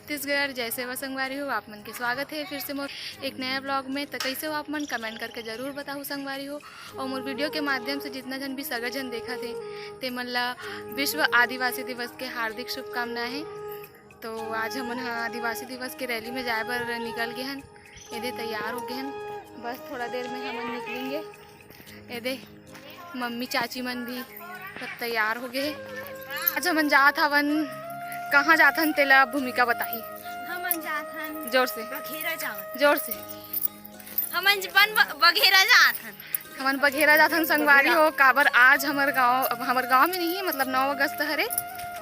छत्तीसगढ़। जैसे वह संगवारी हो आप मन के स्वागत है फिर से मोर एक नया ब्लॉग में। तो कैसे हो आप मन कमेंट करके ज़रूर बताओ संगवारी हो। और मोर वीडियो के माध्यम से जितना जन भी सगा जन देखा थे ते मन ला विश्व आदिवासी दिवस के हार्दिक शुभकामनाएं। तो आज हमन आदिवासी दिवस के रैली में जाए बर निकल गए हन। ये तैयार हो गए हन, बस थोड़ा देर में हमन निकलेंगे। ये मम्मी चाची मन भी सब तैयार हो गए। आज हमन जात हवन, कहाँ जात हन तेला भूमिका बताही। हमन जात हन जोर से बघेरा जात। जोर से हमन बघेरा जात हन। हमन बघेरा जात हन संगवारी हो। काबर आज हमार गांव में नहीं, मतलब 9 अगस्त हरे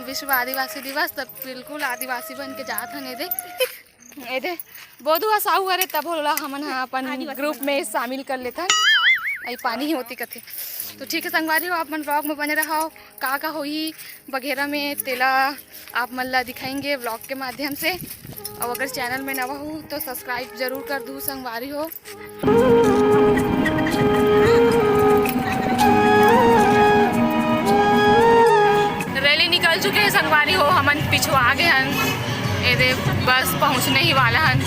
विश्व आदिवासी दिवस। तब बिल्कुल आदिवासी बन के जात हन। ये बोधुआ साहू हरे तब होला हमन अपन ग्रुप में शामिल कर लेथन। आई पानी ही होती कथे। तो ठीक है संगवारी हो, आप मन ब्लॉग में बने रहो। का होई बघेरा में तेला आप मन ला दिखाएंगे ब्लॉग के माध्यम से। और अगर चैनल में नवा हो तो सब्सक्राइब जरूर कर दूँ संगवारी हो। रैली निकल चुके हैं संगवारी हो, हमन पिछवा गए हन। ये बस पहुँचने ही वाला हन।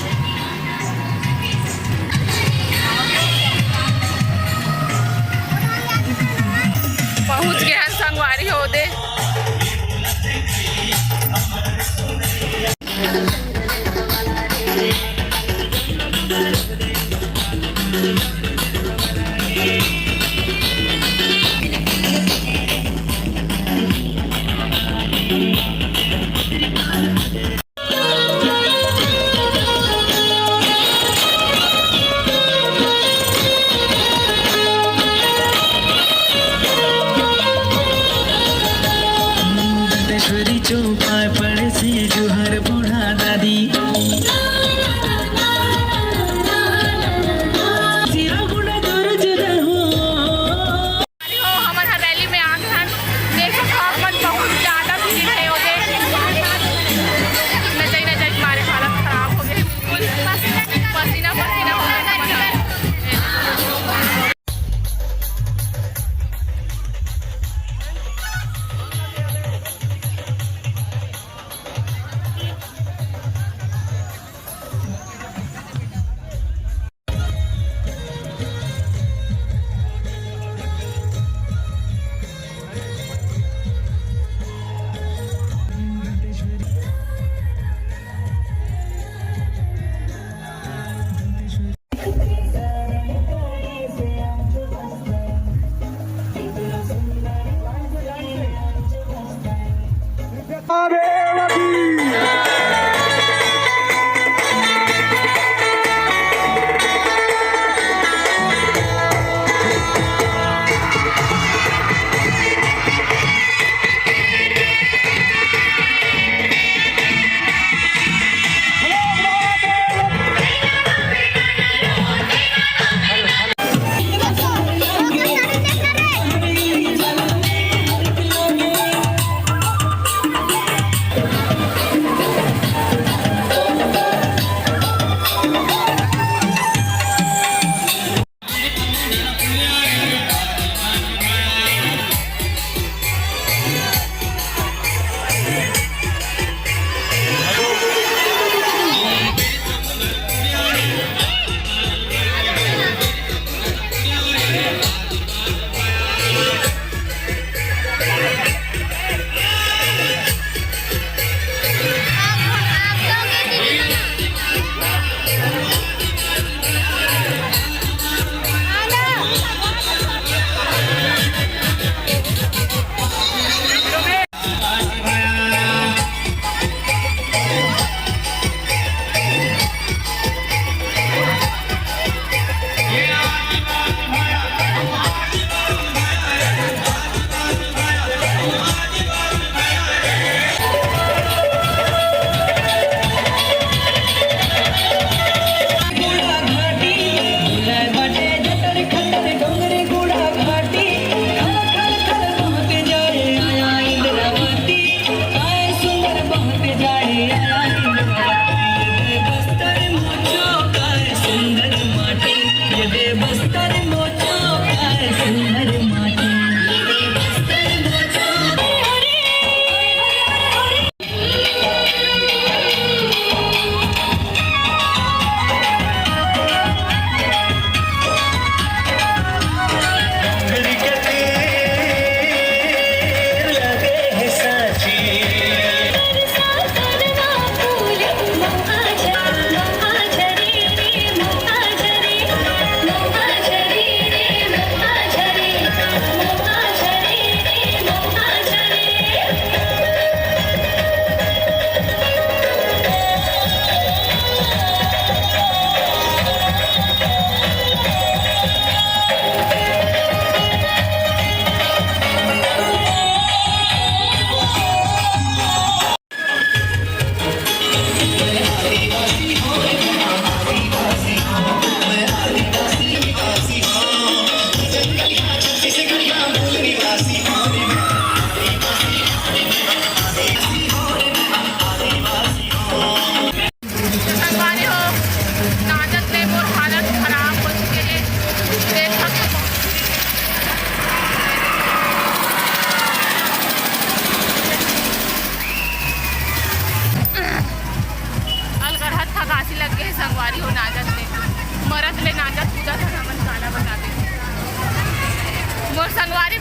पहुँच गए हैं संगवारी हो दे।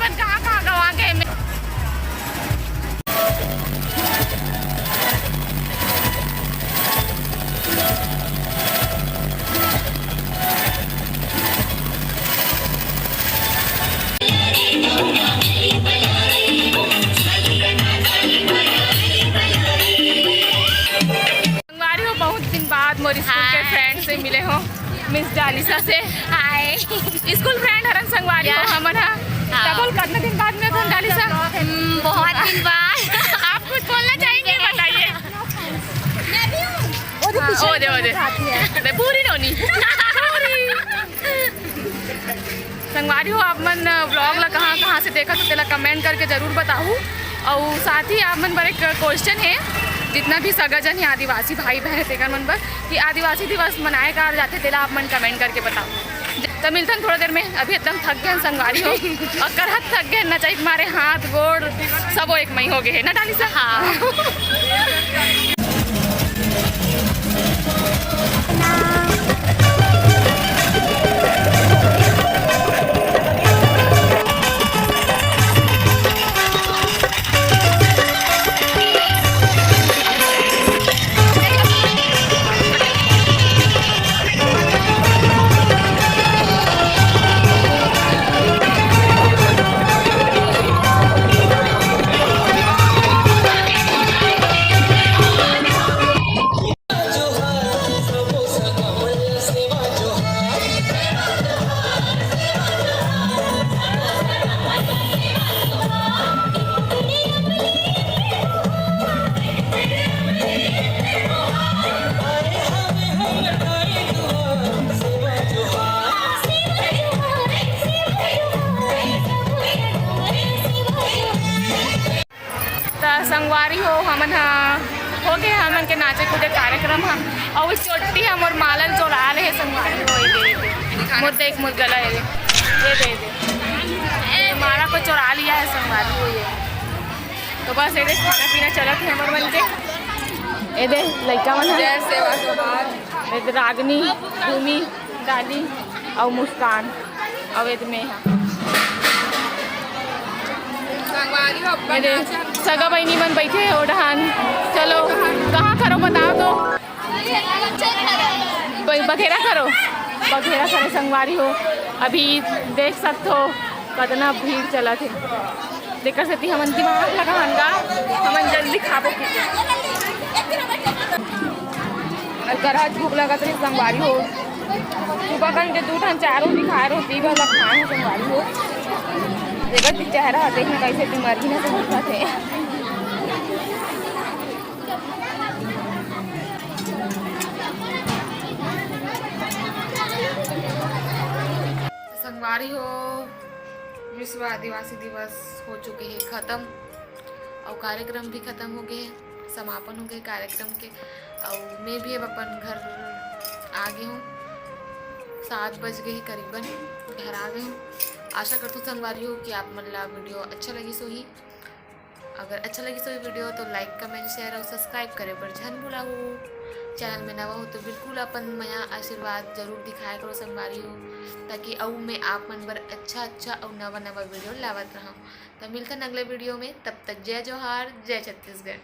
बन कहाँ कहाँ गवा गए मैं। संगवारी हो बहुत दिन बाद मोर स्कूल के फ्रेंड से मिले हो, मिस डालिसा से। हाय स्कूल फ्रेंड हरन संगवारी हो हमन हा। हाँ। डबल कितने दिन बाद में कौन डालिसा? बहुत दिन बाद। आप कुछ बोलना चाहेंगे बताइए। ओदे पूरी नोनी संगवारी हो आप मन ब्लॉग ला कहाँ कहाँ से देखा तो तेला कमेंट करके जरूर बताऊँ। और साथ ही आप मन पर एक क्वेश्चन है जितना भी सगाजन है आदिवासी भाई बहन तेकर मन पर कि आदिवासी दिवस मनाए का जाते तेला आप मन कमेंट करके बताओ। तो मिलते हैं थोड़ा देर में। अभी एकदम थक गए संगवारी हो और करहत थक गए ना चाहिए हमारे हाथ गोड़ सब वो एक मई हो गए है ना डाली सा। हाँ संगवारी हो हमन हो गए हमन के नाचे कूदे कार्यक्रम हा और चोटी हम और मालन चोरा रहे संगवारी हो मोर देख मोर गला ये दे हमारा को चोरा लिया है संगवारी हो ये। तो बस ये खाना पीना चलत है हमर मन के। ये दे लड़का मन है सेवा के रागनी भूमि डाली और मुस्कान अवैध में है सगा बहनी मन बैठे हो डहान। चलो कहाँ करो बताओ तो बघेरा करो संगवारी हो। अभी देख सकते हो कितना भीड़ चला थे देख सकती हमन दिमाग लगान गा हमन जल्दी खाबो करहा भूख लगत रही संगवारी हो। सुबह कन के 2 ठन 4 दिखाए रोटी वाला खाए संगवारी हो। देखा चेहरा देखने कैसे बीमारी ना से थे। संगवारी हो विश्व आदिवासी दिवस हो चुके हैं ख़त्म और कार्यक्रम भी ख़त्म हो गए, समापन हो गए कार्यक्रम के। और मैं भी अब अपन घर आ गई हूँ। 7 बज गए करीबन घर आ गई हूँ। आशा करती हूँ संगवारी हो कि आप मतलब वीडियो अच्छा लगी सो ही। अगर अच्छा लगी सो वीडियो तो लाइक कमेंट शेयर और सब्सक्राइब करे पर झन भूला हो। चैनल में नवा हो तो बिल्कुल अपन मया आशीर्वाद जरूर दिखाया करो संगवारी हो ताकि अऊ मैं आप मन बर अच्छा और नवा वीडियो लावत रहा। तो मिलते हैं अगले वीडियो में, तब तक जय जोहार जय छत्तीसगढ़।